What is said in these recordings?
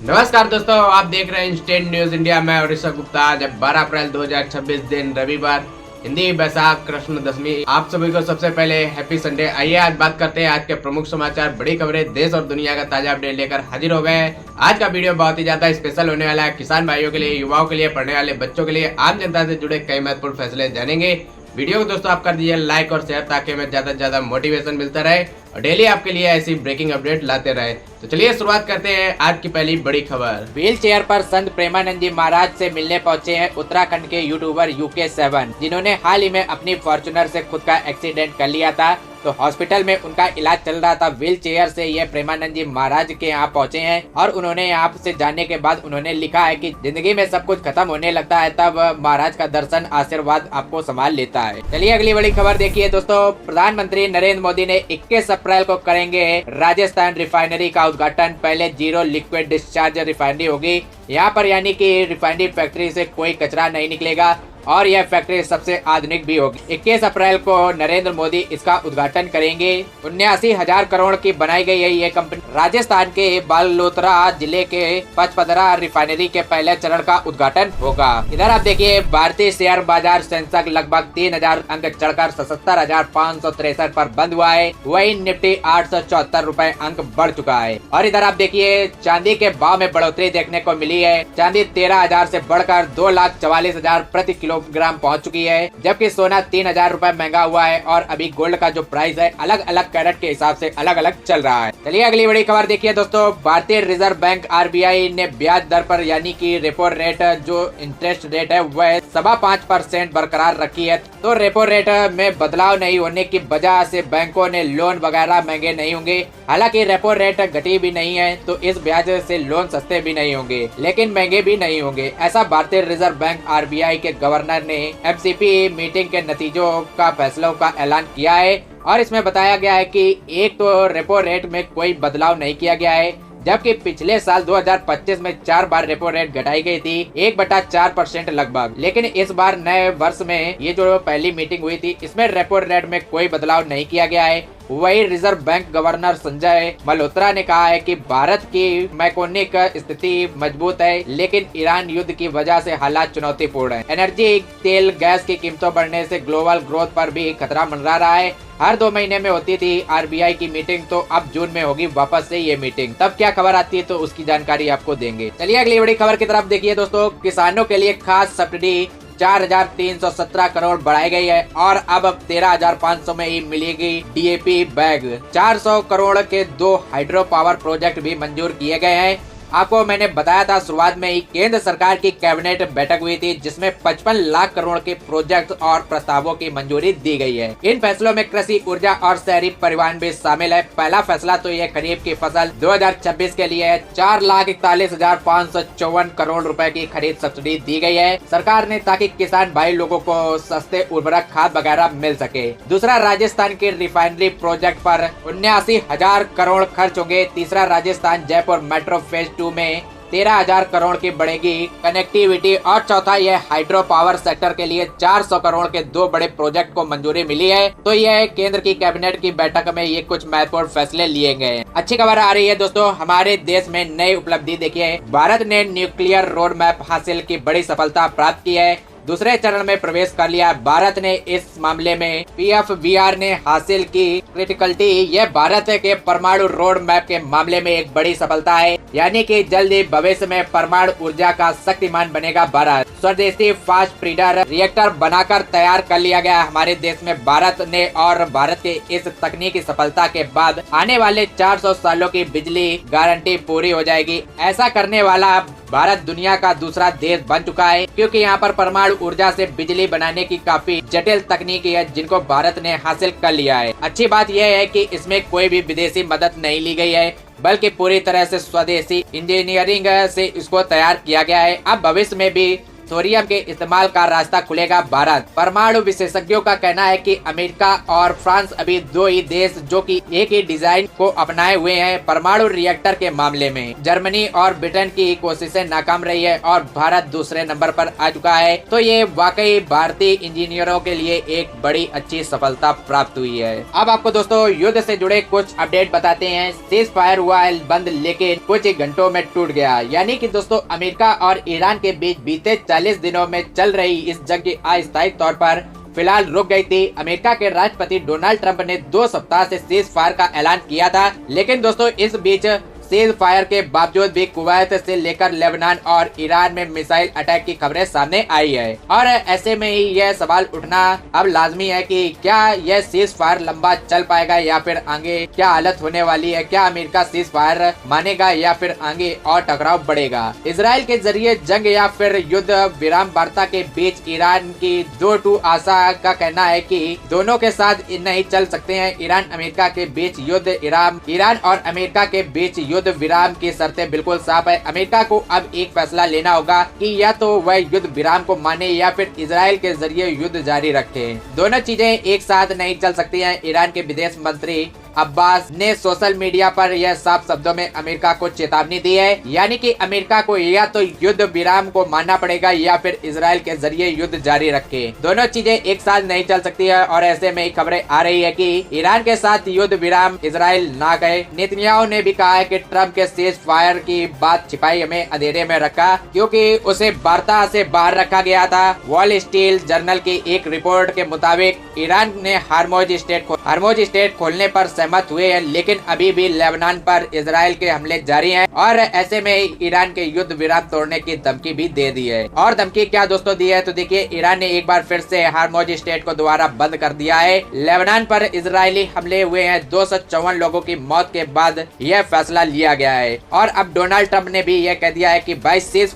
नमस्कार दोस्तों, आप देख रहे हैं इंस्टेंट न्यूज इंडिया में और ऋषभ गुप्ता। आज 12 अप्रैल 2026 दिन रविवार, हिंदी बैसाख कृष्ण दशमी। आप सभी को सबसे पहले हैप्पी संडे। आइए आज बात करते हैं आज के प्रमुख समाचार, बड़ी खबरें, देश और दुनिया का ताजा अपडेट लेकर हाजिर हो गए हैं। आज का वीडियो बहुत ही ज्यादा स्पेशल होने वाला है। किसान भाइयों के लिए, युवाओं के लिए, पढ़ने वाले बच्चों के लिए, आम जनता से जुड़े कई महत्वपूर्ण फैसले जानेंगे। वीडियो को दोस्तों आप कर दीजिए लाइक और शेयर ताकि हमें ज्यादा से ज्यादा मोटिवेशन मिलता रहे और डेली आपके लिए ऐसी ब्रेकिंग अपडेट लाते रहे। तो चलिए शुरुआत करते हैं आज की पहली बड़ी खबर। व्हील चेयर पर संत प्रेमानंद जी महाराज से मिलने पहुंचे हैं उत्तराखंड के यूट्यूबर UK7, जिन्होंने हाल ही में अपनी फॉर्च्यूनर से खुद का एक्सीडेंट कर लिया था। तो हॉस्पिटल में उनका इलाज चल रहा था। व्हील चेयर से ये प्रेमानंद जी महाराज के यहाँ पहुंचे हैं और उन्होंने यहाँ से जाने के बाद उन्होंने लिखा है कि जिंदगी में सब कुछ खत्म होने लगता है तब महाराज का दर्शन आशीर्वाद आपको संभाल लेता है। चलिए अगली बड़ी खबर देखिए दोस्तों। प्रधानमंत्री नरेंद्र मोदी ने 21 अप्रैल को करेंगे राजस्थान रिफाइनरी का उद्घाटन। पहले जीरो लिक्विड डिस्चार्ज रिफाइनरी होगी यहाँ पर, यानी कि रिफाइनरी फैक्ट्री से कोई कचरा नहीं निकलेगा और यह फैक्ट्री सबसे आधुनिक भी होगी। 21 अप्रैल को नरेंद्र मोदी इसका उद्घाटन करेंगे। 79,000 करोड़ की बनाई गई है ये कंपनी। राजस्थान के बालोतरा जिले के पचपदरा रिफाइनरी के पहले चरण का उद्घाटन होगा। इधर आप देखिए, भारतीय शेयर बाजार सेंसेक्स लगभग 3,000 अंक चढ़कर 77,563 पर बंद हुआ है। वही निफ्टी 874 रुपए अंक बढ़ चुका है। और इधर आप देखिए, चांदी के भाव में बढ़ोतरी देखने को मिली है। चांदी 13,000 से बढ़कर 2,44,000 प्रति किलोग्राम पहुंच चुकी है, जबकि सोना 3,000 रुपए महंगा हुआ है। और अभी गोल्ड का जो प्राइस है अलग अलग कैरेट के हिसाब से अलग अलग चल रहा है। चलिए अगली बड़ी खबर देखिए दोस्तों। भारतीय रिजर्व बैंक RBI ने ब्याज दर पर यानी कि रेपो रेट, जो इंटरेस्ट रेट है वह 5.25% बरकरार रखी है। तो रेपो रेट में बदलाव नहीं होने की वजह से बैंकों ने लोन वगैरह महंगे नहीं होंगे। हालांकि रेपो रेट घटी भी नहीं है तो इस ब्याज से लोन सस्ते भी नहीं होंगे लेकिन महंगे भी नहीं होंगे। ऐसा भारतीय रिजर्व बैंक RBI के गवर्नर ने MCP मीटिंग के नतीजों का फैसलों का ऐलान किया है। और इसमें बताया गया है कि एक तो रेपो रेट में कोई बदलाव नहीं किया गया है, जबकि पिछले साल 2025 में 4 बार रेपो रेट घटाई गई थी 1/4% लगभग। लेकिन इस बार नए वर्ष में ये जो पहली मीटिंग हुई थी इसमें रेपो रेट में कोई बदलाव नहीं किया गया है। वही reserve bank governor Sanjay Malhotra ने कहा है कि भारत की मैक्रोइकोनॉमिक स्थिति मजबूत है, लेकिन ईरान युद्ध की वजह से हालात चुनौतीपूर्ण है। एनर्जी, तेल, गैस की कीमतों बढ़ने से ग्लोबल ग्रोथ पर भी खतरा मंडरा रहा है। हर 2 महीने में होती थी RBI की मीटिंग, तो अब जून में होगी वापस से ये मीटिंग। तब क्या खबर आती है तो उसकी जानकारी आपको देंगे। चलिए अगली बड़ी खबर की तरफ देखिए दोस्तों। किसानों के लिए खास सब्सिडी 4,317 करोड़ बढ़ाई गई है और अब 13,500 में ही मिलेगी DAP बैग। 400 करोड़ के 2 हाइड्रो पावर प्रोजेक्ट भी मंजूर किए गए हैं। आपको मैंने बताया था शुरुआत में ही केंद्र सरकार की कैबिनेट बैठक हुई थी जिसमें 55 लाख करोड़ के प्रोजेक्ट और प्रस्तावों की मंजूरी दी गई है। इन फैसलों में कृषि, ऊर्जा और शहरी परिवहन भी शामिल है। पहला फैसला तो ये खरीफ की फसल 2026 के लिए है। 4,41,554 करोड़ रुपए की खरीद सब्सिडी दी गई है सरकार ने, ताकि किसान भाई लोगों को सस्ते उर्वरक, खाद वगैरह मिल सके। दूसरा, राजस्थान के रिफाइनरी प्रोजेक्ट पर 79,000 करोड़ खर्च होंगे। तीसरा, राजस्थान जयपुर मेट्रो फेज 2 में 13,000 करोड़ की बढ़ेगी कनेक्टिविटी। और चौथा, यह हाइड्रो पावर सेक्टर के लिए 400 करोड़ के 2 बड़े प्रोजेक्ट को मंजूरी मिली है। तो यह केंद्र की कैबिनेट की बैठक में ये कुछ महत्वपूर्ण फैसले लिए गए हैं। अच्छी खबर आ रही है दोस्तों, हमारे देश में नई उपलब्धि देखिए। भारत ने न्यूक्लियर रोड मैप हासिल की बड़ी सफलता प्राप्त की है। दूसरे चरण में प्रवेश कर लिया भारत ने। इस मामले में PFBR ने हासिल की क्रिटिकलिटी। यह भारत के परमाणु रोड मैप के मामले में एक बड़ी सफलता है, यानी कि जल्द ही भविष्य में परमाणु ऊर्जा का शक्तिमान बनेगा भारत। स्वदेशी फास्ट ब्रीडर रिएक्टर बनाकर तैयार कर लिया गया हमारे देश में भारत ने। और भारत के इस तकनीकी सफलता के बाद आने वाले 400 सालों की बिजली गारंटी पूरी हो जाएगी। ऐसा करने वाला भारत दुनिया का दूसरा देश बन चुका है, क्योंकि यहाँ पर परमाणु ऊर्जा से बिजली बनाने की काफी जटिल तकनीकी है जिनको भारत ने हासिल कर लिया है। अच्छी बात यह है कि इसमें कोई भी विदेशी मदद नहीं ली गई है, बल्कि पूरी तरह से स्वदेशी इंजीनियरिंग से इसको तैयार किया गया है। अब भविष्य में भी थोरियम के इस्तेमाल का रास्ता खुलेगा भारत। परमाणु विशेषज्ञों का कहना है कि अमेरिका और फ्रांस अभी दो ही देश जो कि एक ही डिजाइन को अपनाए हुए हैं परमाणु रिएक्टर के मामले में। जर्मनी और ब्रिटेन की कोशिशें नाकाम रही है और भारत दूसरे नंबर पर आ चुका है। तो ये वाकई भारतीय इंजीनियरों के लिए एक बड़ी अच्छी सफलता प्राप्त हुई है। अब आपको दोस्तों युद्ध से जुड़े कुछ अपडेट बताते हैं। सीज फायर हुआ है बंद, लेकिन कुछ ही घंटों में टूट गया। यानी कि दोस्तों अमेरिका और ईरान के बीच बीते 40 दिनों में चल रही इस जंग की अस्थायी तौर पर फिलहाल रुक गई थी। अमेरिका के राष्ट्रपति डोनाल्ड ट्रंप ने 2 सप्ताह से सीज फायर का ऐलान किया था, लेकिन दोस्तों इस बीच सीज फायर के बावजूद भी कुवैत से लेकर लेबनान और ईरान में मिसाइल अटैक की खबरें सामने आई है। और ऐसे में ही यह सवाल उठना अब लाजमी है कि क्या यह सीज फायर लंबा चल पाएगा या फिर आगे क्या हालत होने वाली है। क्या अमेरिका सीज फायर मानेगा या फिर आगे और टकराव बढ़ेगा। इसराइल के जरिए जंग या फिर युद्ध विराम वार्ता के बीच ईरान की 2-2 आशा का कहना है कि दोनों के साथ नहीं चल सकते हैं। ईरान अमेरिका के बीच युद्ध ईरान और अमेरिका के बीच युद्ध विराम की शर्तें बिल्कुल साफ है। अमेरिका को अब एक फैसला लेना होगा कि या तो वह युद्ध विराम को माने या फिर इसराइल के जरिए युद्ध जारी रखे। दोनों चीजें एक साथ नहीं चल सकती हैं। ईरान के विदेश मंत्री अब्बास ने सोशल मीडिया पर यह साफ शब्दों में अमेरिका को चेतावनी दी है, यानी कि अमेरिका को या तो युद्ध विराम को मानना पड़ेगा या फिर इसराइल के जरिए युद्ध जारी रखे। दोनों चीजें एक साथ नहीं चल सकती है। और ऐसे में खबरें आ रही है कि ईरान के साथ युद्ध विराम इसराइल ना कहे। नेतन्याहू ने भी कहा है कि ट्रंप के सीज फायर की बात छिपाई हमें अंधेरे में रखा, क्योंकि उसे वार्ता से बाहर रखा गया था। वॉल स्ट्रीट जर्नल की एक रिपोर्ट के मुताबिक ईरान ने हार्मोज स्टेट खोलने पर सहमत हुए हैं, लेकिन अभी भी लेबनान पर इजराइल के हमले जारी हैं। और ऐसे में ईरान के युद्ध विराम तोड़ने की धमकी भी दे दी है। और धमकी क्या दोस्तों दी है, तो देखिए ईरान ने एक बार फिर से हार्मोज स्टेट को दोबारा बंद कर दिया है। लेबनान पर इजरायली हमले हुए हैं। 254 लोगों की मौत के बाद यह फैसला लिया गया है। और अब डोनाल्ड ट्रंप ने भी यह कह दिया है कि भाई सीज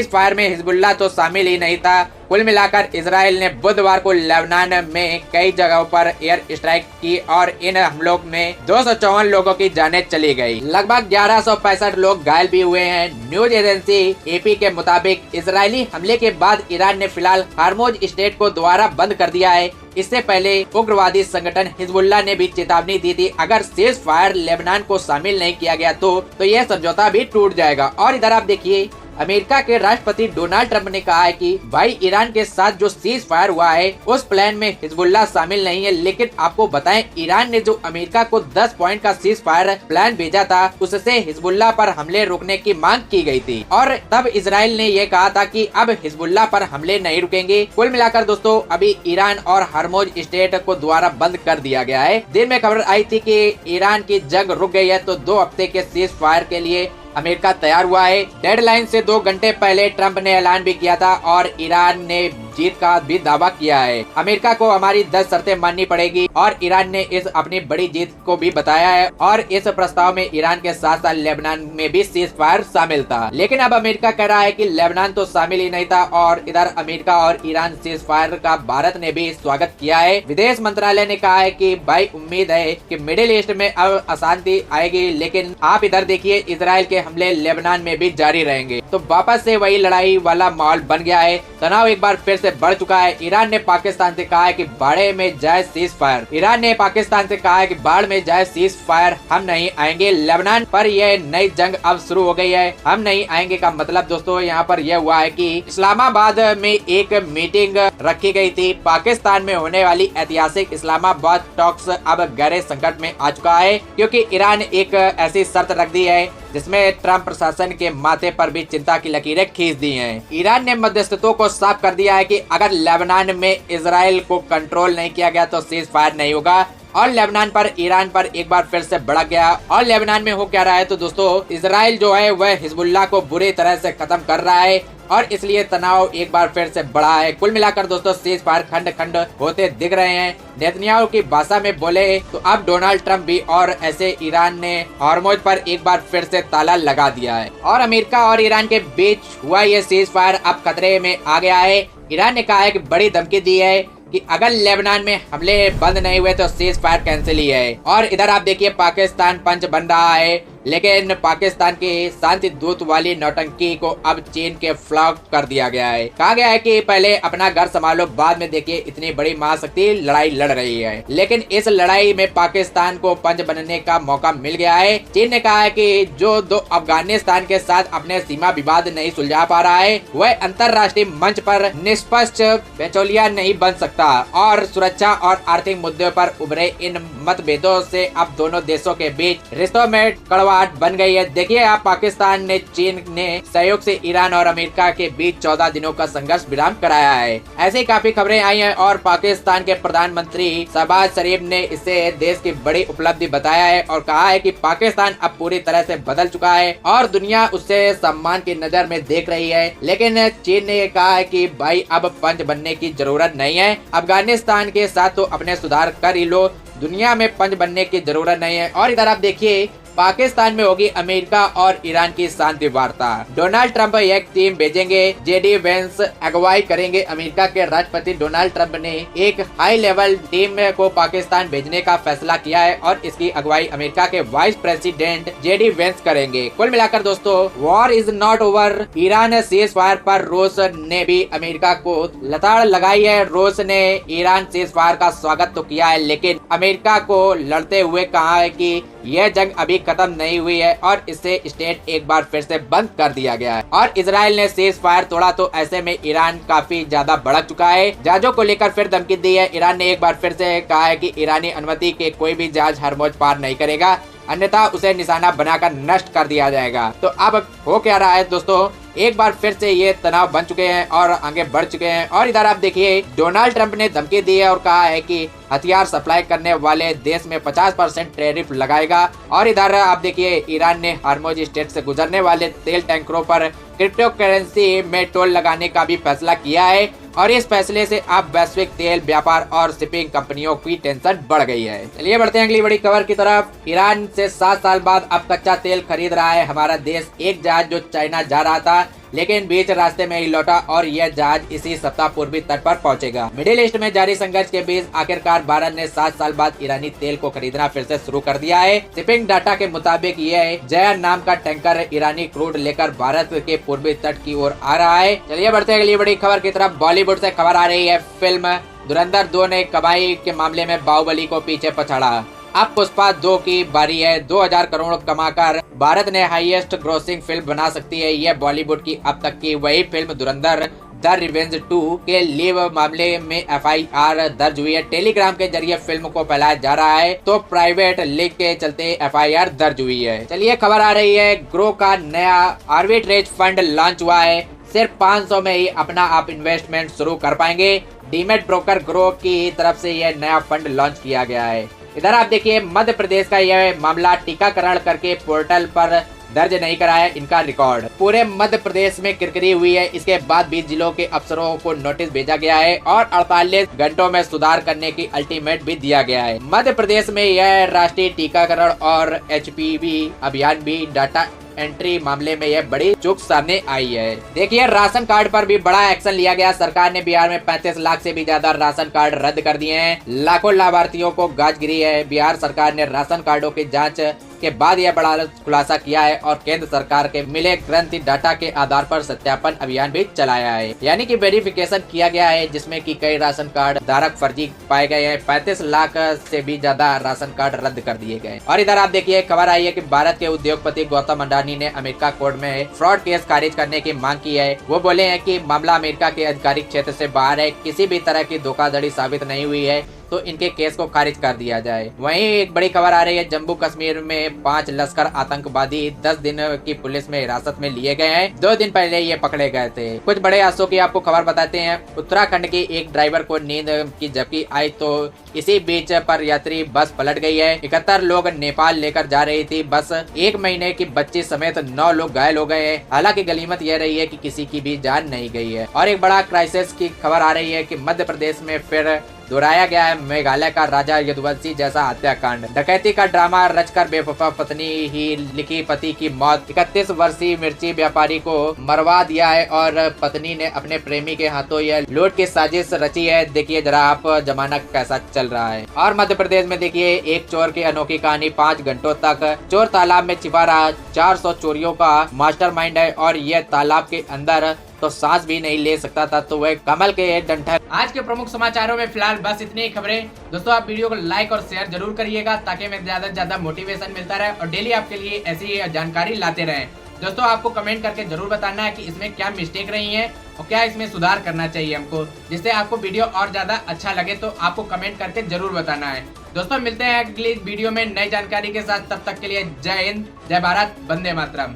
फायर में हिजबुल्लाह तो शामिल ही नहीं था। कुल मिलाकर इजराइल ने बुधवार को लेबनान में कई जगहों पर एयर स्ट्राइक की और इन हमलों में 254 लोगों की जानें चली गई। लगभग 1165 लोग घायल भी हुए हैं। न्यूज एजेंसी एपी के मुताबिक इजरायली हमले के बाद ईरान ने फिलहाल हार्मोज स्टेट को दोबारा बंद कर दिया है। इससे पहले उग्रवादी संगठन हिजबुल्लाह ने भी चेतावनी दी थी, अगर सीज फायर लेबनान को शामिल नहीं किया गया तो यह समझौता भी टूट जाएगा। और इधर आप देखिए अमेरिका के राष्ट्रपति डोनाल्ड ट्रंप ने कहा है कि भाई ईरान के साथ जो सीज फायर हुआ है उस प्लान में हिजबुल्लाह शामिल नहीं है। लेकिन आपको बताएं ईरान ने जो अमेरिका को 10 पॉइंट का सीज फायर प्लान भेजा था उससे हिजबुल्लाह पर हमले रोकने की मांग की गई थी। और तब इजराइल ने यह कहा था कि अब हिजबुल्लाह पर हमले नहीं रुकेंगे। कुल मिलाकर दोस्तों अभी ईरान और हार्मोज स्टेट को दोबारा बंद कर दिया गया है। दिन में खबर आई थी कि ईरान की जंग रुक गई है, तो 2 हफ्ते के सीज फायर के लिए अमेरिका तैयार हुआ है। डेडलाइन से 2 घंटे पहले ट्रंप ने ऐलान भी किया था और ईरान ने जीत का भी दावा किया है। अमेरिका को हमारी 10 शर्तें माननी पड़ेगी और ईरान ने इस अपनी बड़ी जीत को भी बताया है। और इस प्रस्ताव में ईरान के साथ साथ लेबनान में भी सीज फायर शामिल था। लेकिन अब अमेरिका कह रहा है कि लेबनान तो शामिल ही नहीं था। और इधर अमेरिका और ईरान सीज फायर का भारत ने भी स्वागत किया है। विदेश मंत्रालय ने कहा है कि भाई उम्मीद है कि मिडिल ईस्ट में अब अशांति आएगी, लेकिन आप इधर देखिए इसराइल के हमले लेबनान में भी जारी रहेंगे। तो वापस से वही लड़ाई वाला माहौल बन गया है। तनाव एक बार फिर से बढ़ चुका है। ईरान ने पाकिस्तान से कहा है कि बाड़े में जाए सीज फायर। ईरान ने पाकिस्तान से कहा है कि बाढ़ में जाए सीज फायर, हम नहीं आएंगे। लेबनान पर यह नई जंग अब शुरू हो गई है। हम नहीं आएंगे का मतलब दोस्तों यहाँ पर यह हुआ है कि इस्लामाबाद में एक मीटिंग रखी गई थी। पाकिस्तान में होने वाली ऐतिहासिक इस्लामाबाद टॉक्स अब गहरे संकट में आ चुका है, क्योंकि ईरान एक ऐसी शर्त रख दी है जिसमें ट्रंप प्रशासन के माथे पर भी चिंता की लकीरें खींच दी हैं। ईरान ने मध्यस्थों को साफ कर दिया है कि अगर लेबनान में इजराइल को कंट्रोल नहीं किया गया तो सीज फायर नहीं होगा। और लेबनान पर ईरान पर एक बार फिर से भड़क गया। और लेबनान में हो क्या रहा है, तो दोस्तों इजराइल जो है वह हिजबुल्लाह को बुरी तरह से खत्म कर रहा है और इसलिए तनाव एक बार फिर से बढ़ा है। कुल मिलाकर दोस्तों सीज फायर खंड खंड होते दिख रहे हैं। नेतन्याहू की भाषा में बोले तो अब डोनाल्ड ट्रंप भी और ऐसे ईरान ने हार्मोज पर एक बार फिर से ताला लगा दिया है। और अमेरिका और ईरान के बीच हुआ ये सीज फायर अब खतरे में आ गया है। ईरान ने कहा है कि बड़ी धमकी दी है कि अगर लेबनान में हमले बंद नहीं हुए तो सीज फायर कैंसिल ही है। और इधर आप देखिए पाकिस्तान पंच बन रहा है। लेकिन पाकिस्तान की शांति दूत वाली नौटंकी को अब चीन के फ्लॉप कर दिया गया है। कहा गया है कि पहले अपना घर संभालो, बाद में देखिए इतनी बड़ी महाशक्ति लड़ाई लड़ रही है। लेकिन इस लड़ाई में पाकिस्तान को पंच बनने का मौका मिल गया है। चीन ने कहा है कि जो दो अफगानिस्तान के साथ अपने सीमा विवाद नहीं सुलझा पा रहा है वह अंतर्राष्ट्रीय मंच पर निष्पक्ष पेचोलिया नहीं बन सकता और सुरक्षा और आर्थिक मुद्दों पर उभरे इन मतभेदों से अब दोनों देशों के बीच रिश्तों में कड़वाहट बन गई है। देखिए आप, पाकिस्तान ने चीन ने सहयोग से ईरान और अमेरिका के बीच 14 दिनों का संघर्ष विराम कराया है। ऐसी काफी खबरें आई हैं और पाकिस्तान के प्रधानमंत्री शहबाज शरीफ ने इसे देश की बड़ी उपलब्धि बताया है और कहा है कि पाकिस्तान अब पूरी तरह से बदल चुका है और दुनिया उससे सम्मान की नजर में देख रही है। लेकिन चीन ने कहा है कि भाई अब पंच बनने की जरूरत नहीं है, अफगानिस्तान के साथ तो अपने सुधार कर ही लो, दुनिया में पंच बनने की जरूरत नहीं है। और इधर आप देखिए पाकिस्तान में होगी अमेरिका और ईरान की शांति वार्ता। डोनाल्ड ट्रंप एक टीम भेजेंगे, जेडी वेंस अगुवाई करेंगे। अमेरिका के राष्ट्रपति डोनाल्ड ट्रंप ने एक हाई लेवल टीम को पाकिस्तान भेजने का फैसला किया है और इसकी अगुवाई अमेरिका के वाइस प्रेसिडेंट जेडी वेंस करेंगे। कुल मिलाकर दोस्तों, war is not over. Iran cease fire पर रूस ने भी अमेरिका को लताड़ लगाई है। रूस ने ईरान सीज फायर का स्वागत तो किया है, लेकिन अमेरिका को लड़ते हुए कहा है कि यह जंग अभी खत्म नहीं हुई है और इसे स्टेट एक बार फिर से बंद कर दिया गया है। और इजराइल ने सीज फायर तोड़ा तो ऐसे में ईरान काफी ज्यादा भड़क चुका है। जहाजों को लेकर फिर धमकी दी है। ईरान ने एक बार फिर से कहा है कि ईरानी अनुमति के कोई भी जहाज हरमोज पार नहीं करेगा, अन्यथा उसे निशाना बनाकर नष्ट कर दिया जाएगा। तो अब हो क्या रहा है दोस्तों, एक बार फिर से ये तनाव बन चुके हैं और आगे बढ़ चुके हैं। और इधर आप देखिए डोनाल्ड ट्रंप ने धमकी दी है और कहा है कि हथियार सप्लाई करने वाले देश में 50% टैरिफ लगाएगा। और इधर आप देखिए ईरान ने हार्मोज स्ट्रेट से गुजरने वाले तेल टैंकरों पर क्रिप्टो करेंसी में टोल लगाने का भी फैसला किया है और इस फैसले से अब वैश्विक तेल व्यापार और शिपिंग कंपनियों की टेंशन बढ़ गई है। चलिए बढ़ते हैं अगली बड़ी खबर की तरफ। ईरान से 7 साल बाद अब कच्चा तेल खरीद रहा है हमारा देश। एक जहाज जो चाइना जा रहा था लेकिन बीच रास्ते में ही लौटा और यह जहाज इसी सप्ताह पूर्वी तट पर पहुंचेगा। मिडिल ईस्ट में जारी संघर्ष के बीच आखिरकार भारत ने 7 साल बाद ईरानी तेल को खरीदना फिर से शुरू कर दिया है। शिपिंग डाटा के मुताबिक यह जया नाम का टैंकर ईरानी क्रूड लेकर भारत के पूर्वी तट की ओर आ रहा है। चलिए बढ़ते हैं अगली बड़ी खबर की तरफ। बॉलीवुड से खबर आ रही है, फिल्म धुरंधर 2 ने कमाई के मामले में बाहुबली को पीछे पछाड़ा। अब पुष्पा 2 की बारी है। 2000 करोड़ कमाकर भारत ने हाईएस्ट ग्रोसिंग फिल्म बना सकती है। यह बॉलीवुड की अब तक की वही फिल्म धुरंधर द रिवेंज 2 के लीव मामले में FIR दर्ज हुई है। टेलीग्राम के जरिए फिल्म को फैलाया जा रहा है तो प्राइवेट लीक के चलते FIR दर्ज हुई है। चलिए खबर आ रही है, ग्रो का नया आर्बिट्रेज फंड लॉन्च हुआ है। सिर्फ 500 में ही अपना आप इन्वेस्टमेंट शुरू कर पाएंगे। डीमेट ब्रोकर ग्रो की तरफ से यह नया फंड लॉन्च किया गया है। इधर आप देखिए मध्य प्रदेश का यह मामला टीकाकरण करके पोर्टल पर दर्ज नहीं कराया इनका रिकॉर्ड। पूरे मध्य प्रदेश में किरकिरी हुई है। इसके बाद 20 जिलों के अफसरों को नोटिस भेजा गया है और 48 घंटों में सुधार करने की अल्टीमेट भी दिया गया है। मध्य प्रदेश में यह राष्ट्रीय टीकाकरण और HPV अभियान भी डाटा एंट्री मामले में यह बड़ी चूक सामने आई है। देखिए राशन कार्ड पर भी बड़ा एक्शन लिया गया। सरकार ने बिहार में 35 लाख से भी ज्यादा राशन कार्ड रद्द कर दिए हैं। लाखों लाभार्थियों को गाज गिरी है। बिहार सरकार ने राशन कार्डों की जांच के बाद यह बड़ा खुलासा किया है और केंद्र सरकार के मिले ग्रंथि डाटा के आधार पर सत्यापन अभियान भी चलाया है, यानी कि वेरिफिकेशन किया गया है, जिसमें कि कई राशन कार्ड धारक फर्जी पाए गए हैं। 35 लाख से भी ज्यादा राशन कार्ड रद्द कर दिए गए। और इधर आप देखिए खबर आई है कि भारत के उद्योगपति गौतम अडानी ने अमेरिका कोर्ट में फ्रॉड केस खारिज करने की मांग की है। वो बोले हैं कि मामला अमेरिका के आधिकारिक क्षेत्र से बाहर है, किसी भी तरह की धोखाधड़ी साबित नहीं हुई है तो इनके केस को खारिज कर दिया जाए। वहीं एक बड़ी खबर आ रही है, जम्मू कश्मीर में 5 लश्कर आतंकवादी 10 दिन की पुलिस में हिरासत में लिए गए हैं। 2 दिन पहले ये पकड़े गए थे। कुछ बड़े हादसों की आपको खबर बताते हैं। उत्तराखंड के एक ड्राइवर को नींद की झपकी आई तो इसी बीच पर यात्री बस पलट गई है। 71 लोग नेपाल लेकर जा रही थी बस। 1 महीने की बच्ची समेत 9 लोग घायल हो गए हैं। हालांकि गनीमत यह रही है कि किसी की भी जान नहीं गई है। और एक बड़ा क्राइसिस की खबर आ रही है कि मध्य प्रदेश में फिर दोहराया गया है मेघालय का राजा यदुवंशी जैसा हत्याकांड। डकैती का ड्रामा रचकर बेवफा पत्नी ही लिखी पति की मौत। 31 वर्षीय मिर्ची व्यापारी को मरवा दिया है और पत्नी ने अपने प्रेमी के हाथों यह लूट की साजिश रची है। देखिए जरा आप जमाना कैसा चल रहा है। और मध्य प्रदेश में देखिए एक चोर की अनोखी कहानी। 5 घंटों तक चोर तालाब में छिपा रहा। 400 चोरियों का मास्टरमाइंड है और यह तालाब के अंदर तो सांस भी नहीं ले सकता था, तो वह कमल के डंठल। आज के प्रमुख समाचारों में फिलहाल बस इतनी ही खबरें। दोस्तों आप वीडियो को लाइक और शेयर जरूर करिएगा ताकि मैं ज्यादा से ज्यादा मोटिवेशन मिलता रहे और डेली आपके लिए ऐसी जानकारी लाते रहें। दोस्तों आपको कमेंट करके जरूर बताना है कि इसमें क्या मिस्टेक रही है और क्या इसमें सुधार करना चाहिए हमको, जिससे आपको वीडियो और ज्यादा अच्छा लगे। तो आपको कमेंट करके जरूर बताना है। दोस्तों मिलते हैं अगली वीडियो में नई जानकारी के साथ। तब तक के लिए जय हिंद, जय भारत, वंदे मातरम।